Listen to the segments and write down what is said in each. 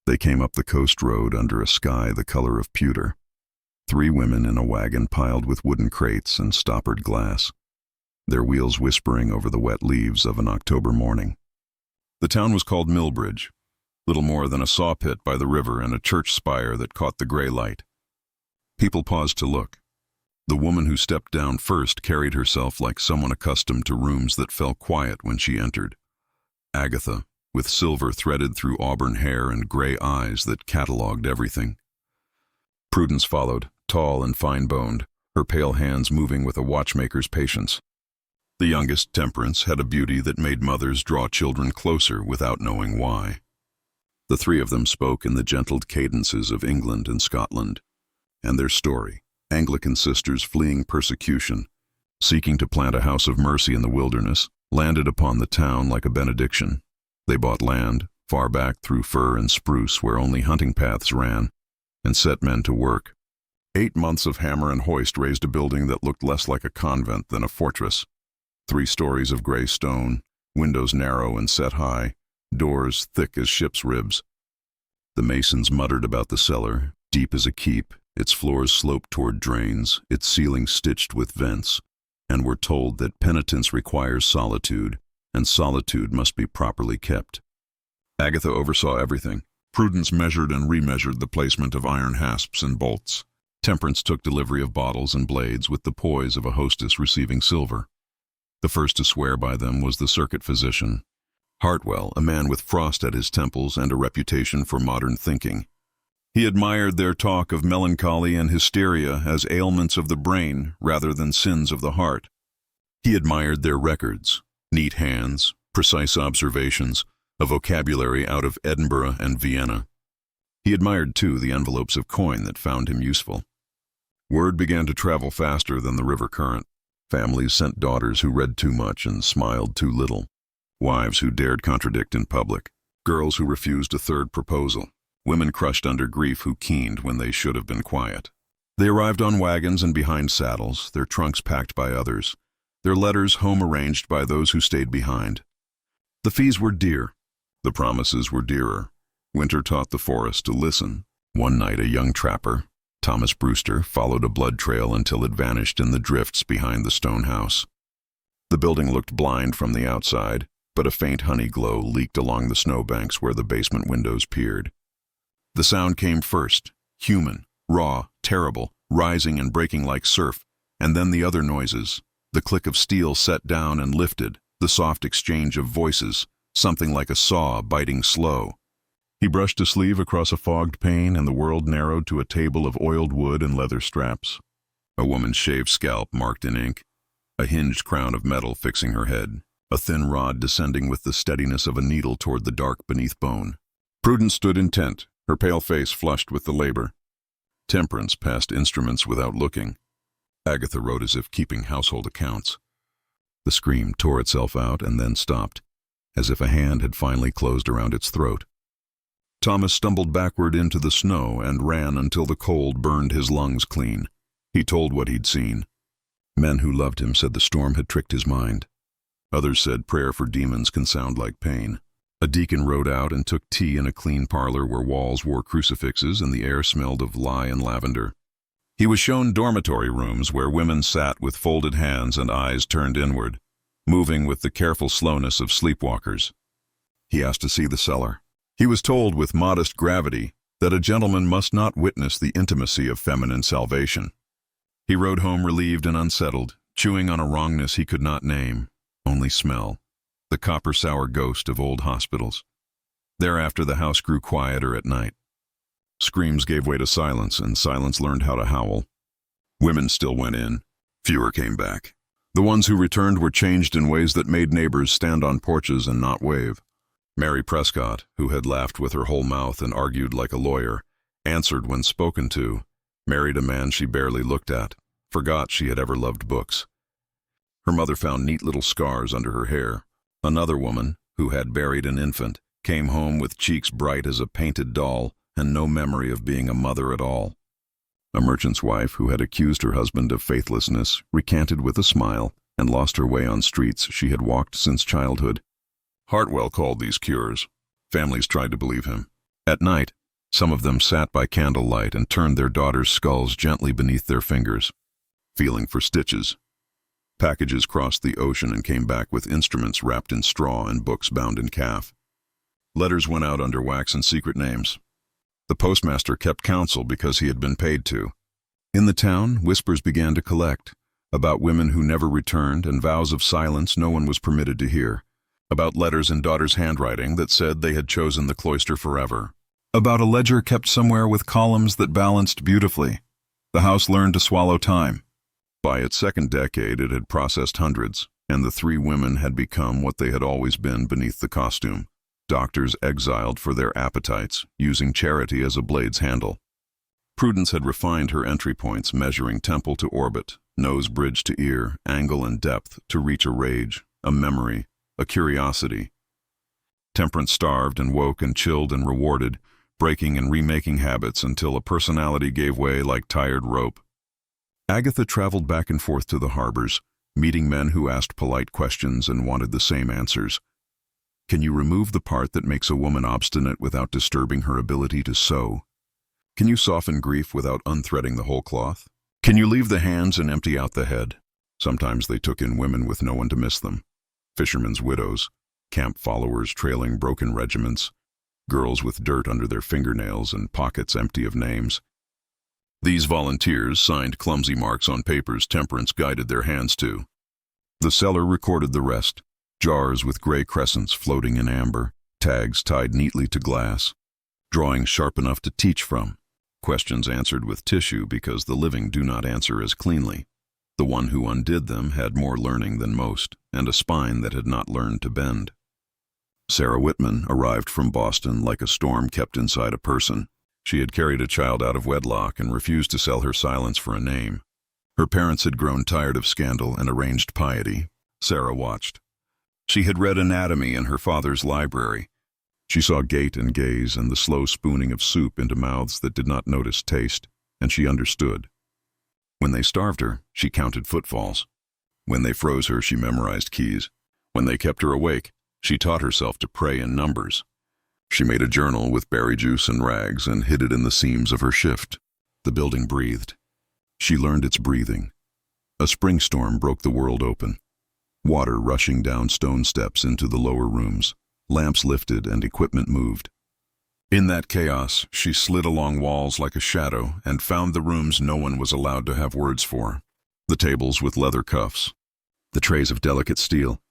They came up the coast road under a sky the color of pewter. 3 women in a wagon piled with wooden crates and stoppered glass, their wheels whispering over the wet leaves of an October morning. The town was called Millbridge, little more than a sawpit by the river and a church spire that caught the gray light. People paused to look. The woman who stepped down first carried herself like someone accustomed to rooms that fell quiet when she entered. Agatha, with silver threaded through auburn hair and gray eyes that catalogued everything. Prudence followed, tall and fine-boned, her pale hands moving with a watchmaker's patience. The youngest, Temperance, had a beauty that made mothers draw children closer without knowing why. The 3 of them spoke in the gentled cadences of England and Scotland, and their story, Anglican sisters fleeing persecution, seeking to plant a house of mercy in the wilderness, landed upon the town like a benediction. They bought land, far back through fir and spruce where only hunting paths ran, and set men to work. 8 months of hammer and hoist raised a building that looked less like a convent than a fortress. 3 stories of gray stone, windows narrow and set high, doors thick as ship's ribs. The masons muttered about the cellar, deep as a keep, its floors sloped toward drains, its ceiling stitched with vents, and were told that penitence requires solitude, and solitude must be properly kept. Agatha oversaw everything. Prudence measured and remeasured the placement of iron hasps and bolts. Temperance took delivery of bottles and blades with the poise of a hostess receiving silver. The first to swear by them was the circuit physician, Hartwell, a man with frost at his temples and a reputation for modern thinking. He admired their talk of melancholy and hysteria as ailments of the brain rather than sins of the heart. He admired their records, neat hands, precise observations, a vocabulary out of Edinburgh and Vienna. He admired, too, the envelopes of coin that found him useful. Word began to travel faster than the river current. Families sent daughters who read too much and smiled too little, wives who dared contradict in public, girls who refused a 3rd proposal, women crushed under grief who keened when they should have been quiet. They arrived on wagons and behind saddles, their trunks packed by others, their letters home arranged by those who stayed behind. The fees were dear. The promises were dearer. Winter taught the forest to listen. One night a young trapper, Thomas Brewster, followed a blood trail until it vanished in the drifts behind the stone house. The building looked blind from the outside, but a faint honey glow leaked along the snowbanks where the basement windows peered. The sound came first, human, raw, terrible, rising and breaking like surf, and then the other noises, the click of steel set down and lifted, the soft exchange of voices, something like a saw biting slow. He brushed a sleeve across a fogged pane, and the world narrowed to a table of oiled wood and leather straps. A woman's shaved scalp marked in ink, a hinged crown of metal fixing her head, a thin rod descending with the steadiness of a needle toward the dark beneath bone. Prudence stood intent, her pale face flushed with the labor. Temperance passed instruments without looking. Agatha wrote as if keeping household accounts. The scream tore itself out and then stopped, as if a hand had finally closed around its throat. Thomas stumbled backward into the snow and ran until the cold burned his lungs clean. He told what he'd seen. Men who loved him said the storm had tricked his mind. Others said prayer for demons can sound like pain. A deacon rode out and took tea in a clean parlor where walls wore crucifixes and the air smelled of lye and lavender. He was shown dormitory rooms where women sat with folded hands and eyes turned inward, moving with the careful slowness of sleepwalkers. He asked to see the cellar. He was told with modest gravity that a gentleman must not witness the intimacy of feminine salvation. He rode home relieved and unsettled, chewing on a wrongness he could not name, only smell, the copper-sour ghost of old hospitals. Thereafter the house grew quieter at night. Screams gave way to silence, and silence learned how to howl. Women still went in. Fewer came back. The ones who returned were changed in ways that made neighbors stand on porches and not wave. Mary Prescott, who had laughed with her whole mouth and argued like a lawyer, answered when spoken to, married a man she barely looked at, forgot she had ever loved books. Her mother found neat little scars under her hair. Another woman, who had buried an infant, came home with cheeks bright as a painted doll and no memory of being a mother at all. A merchant's wife, who had accused her husband of faithlessness, recanted with a smile and lost her way on streets she had walked since childhood. Hartwell called these cures. Families tried to believe him. At night, some of them sat by candlelight and turned their daughters' skulls gently beneath their fingers, feeling for stitches. Packages crossed the ocean and came back with instruments wrapped in straw and books bound in calf. Letters went out under wax and secret names. The postmaster kept counsel because he had been paid to. In the town, whispers began to collect, about women who never returned and vows of silence no one was permitted to hear, about letters in daughters' handwriting that said they had chosen the cloister forever, about a ledger kept somewhere with columns that balanced beautifully. The house learned to swallow time. By its second decade, it had processed hundreds, and the three women had become what they had always been beneath the costume, doctors exiled for their appetites, using charity as a blade's handle. Prudence had refined her entry points, measuring temple to orbit, nose bridge to ear, angle and depth to reach a rage, a memory, a curiosity. Temperance starved and woke and chilled and rewarded, breaking and remaking habits until a personality gave way like tired rope. Agatha traveled back and forth to the harbors, meeting men who asked polite questions and wanted the same answers. Can you remove the part that makes a woman obstinate without disturbing her ability to sew? Can you soften grief without unthreading the whole cloth? Can you leave the hands and empty out the head? Sometimes they took in women with no one to miss them. Fishermen's widows, camp followers trailing broken regiments, girls with dirt under their fingernails and pockets empty of names. These volunteers signed clumsy marks on papers Temperance guided their hands to. The seller recorded the rest, jars with gray crescents floating in amber, tags tied neatly to glass, drawings sharp enough to teach from, questions answered with tissue because the living do not answer as cleanly. The one who undid them had more learning than most, and a spine that had not learned to bend. Sarah Whitman arrived from Boston like a storm kept inside a person. She had carried a child out of wedlock and refused to sell her silence for a name. Her parents had grown tired of scandal and arranged piety. Sarah watched. She had read anatomy in her father's library. She saw gait and gaze and the slow spooning of soup into mouths that did not notice taste, and she understood. When they starved her, she counted footfalls. When they froze her, she memorized keys. When they kept her awake, she taught herself to pray in numbers. She made a journal with berry juice and rags and hid it in the seams of her shift. The building breathed. She learned its breathing. A spring storm broke the world open. Water rushing down stone steps into the lower rooms. Lamps lifted and equipment moved. In that chaos, she slid along walls like a shadow and found the rooms no one was allowed to have words for. The tables with leather cuffs. The trays of delicate steel.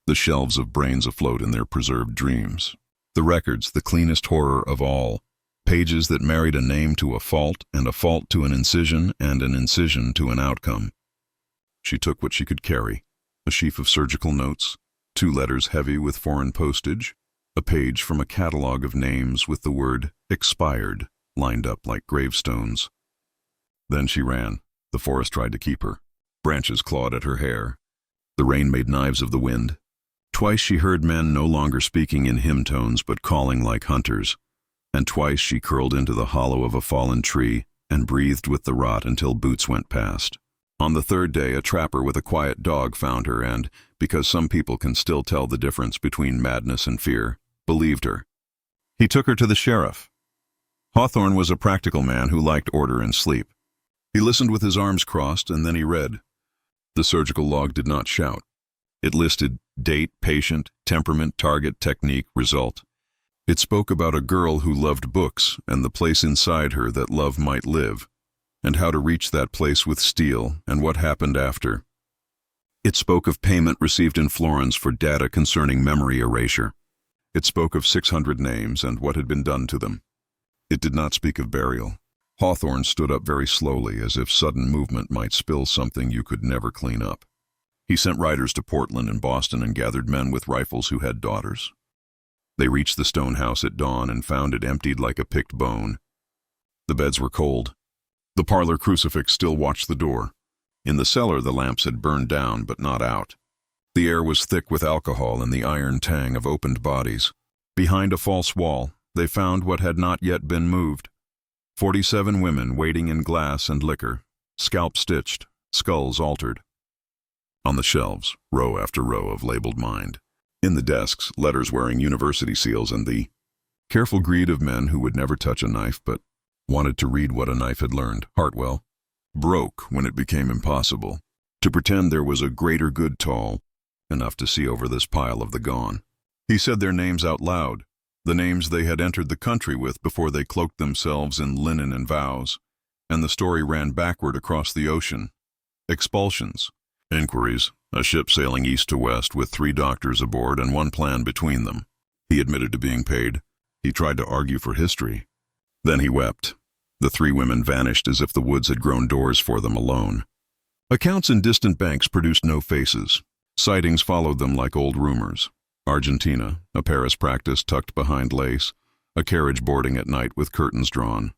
The shelves of brains afloat in their preserved dreams. The records, the cleanest horror of all. Pages that married a name to a fault and a fault to an incision and an incision to an outcome. She took what she could carry. A sheaf of surgical notes, 2 letters heavy with foreign postage, a page from a catalog of names with the word expired lined up like gravestones. Then she ran. The forest tried to keep her. Branches clawed at her hair. The rain made knives of the wind. Twice she heard men no longer speaking in hymn tones but calling like hunters, and twice she curled into the hollow of a fallen tree and breathed with the rot until boots went past. On the 3rd day, a trapper with a quiet dog found her and, because some people can still tell the difference between madness and fear, believed her. He took her to the sheriff. Hawthorne was a practical man who liked order and sleep. He listened with his arms crossed, and then he read. The surgical log did not shout. It listed date, patient, temperament, target, technique, result. It spoke about a girl who loved books and the place inside her that love might live, and how to reach that place with steel and what happened after. It spoke of payment received in florins for data concerning memory erasure. It spoke of 600 names and what had been done to them. It did not speak of burial. Hawthorne stood up very slowly, as if sudden movement might spill something you could never clean up. He sent riders to Portland and Boston and gathered men with rifles who had daughters. They reached the stone house at dawn and found it emptied like a picked bone. The beds were cold. The parlor crucifix still watched the door. In the cellar, the lamps had burned down, but not out. The air was thick with alcohol and the iron tang of opened bodies. Behind a false wall, they found what had not yet been moved. 47 women waiting in glass and liquor, scalps stitched, skulls altered. On the shelves, row after row of labeled mind. In the desks, letters wearing university seals and the Careful greed of men who would never touch a knife but wanted to read what a knife had learned. Hartwell broke when it became impossible to pretend there was a greater good tall enough to see over this pile of the gone. He said their names out loud, the names they had entered the country with before they cloaked themselves in linen and vows, and the story ran backward across the ocean. Expulsions, inquiries, a ship sailing east to west with 3 doctors aboard and one plan between them. He admitted to being paid. He tried to argue for history. Then he wept. The 3 women vanished as if the woods had grown doors for them alone. Accounts in distant banks produced no faces. Sightings followed them like old rumors. Argentina, a Paris practice tucked behind lace, a carriage boarding at night with curtains drawn.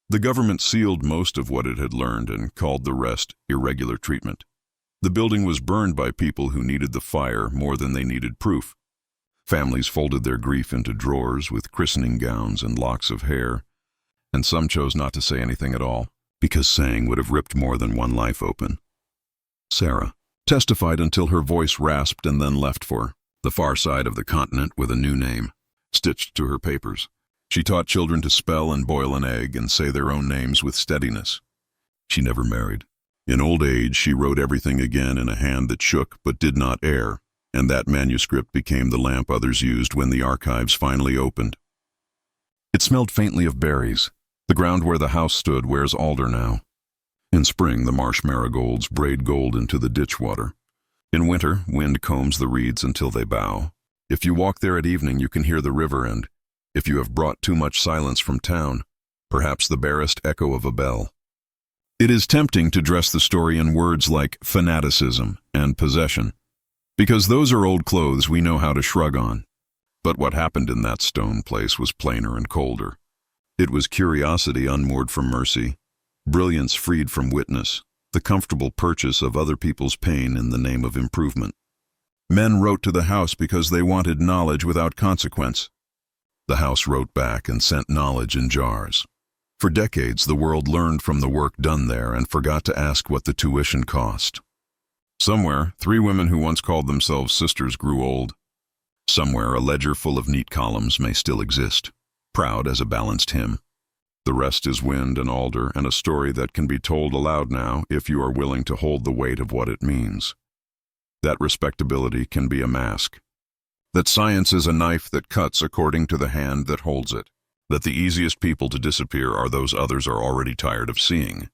The government sealed most of what it had learned and called the rest irregular treatment. The building was burned by people who needed the fire more than they needed proof. Families folded their grief into drawers with christening gowns and locks of hair, and some chose not to say anything at all, because saying would have ripped more than one life open. Sarah testified until her voice rasped and then left for the far side of the continent with a new name stitched to her papers. She taught children to spell and boil an egg and say their own names with steadiness. She never married. In old age, she wrote everything again in a hand that shook but did not err, and that manuscript became the lamp others used when the archives finally opened. It smelled faintly of berries. The ground where the house stood wears alder now. In spring, the marsh marigolds braid gold into the ditch water. In winter, wind combs the reeds until they bow. If you walk there at evening, you can hear the river, and if you have brought too much silence from town, perhaps the barest echo of a bell. It is tempting to dress the story in words like fanaticism and possession, because those are old clothes we know how to shrug on. But what happened in that stone place was plainer and colder. It was curiosity unmoored from mercy, brilliance freed from witness, the comfortable purchase of other people's pain in the name of improvement. Men wrote to the house because they wanted knowledge without consequence. The house wrote back and sent knowledge in jars. For decades, the world learned from the work done there and forgot to ask what the tuition cost. Somewhere, 3 women who once called themselves sisters grew old. Somewhere, a ledger full of neat columns may still exist, proud as a balanced hymn. The rest is wind and alder and a story that can be told aloud now if you are willing to hold the weight of what it means. That respectability can be a mask. That science is a knife that cuts according to the hand that holds it. That the easiest people to disappear are those others are already tired of seeing.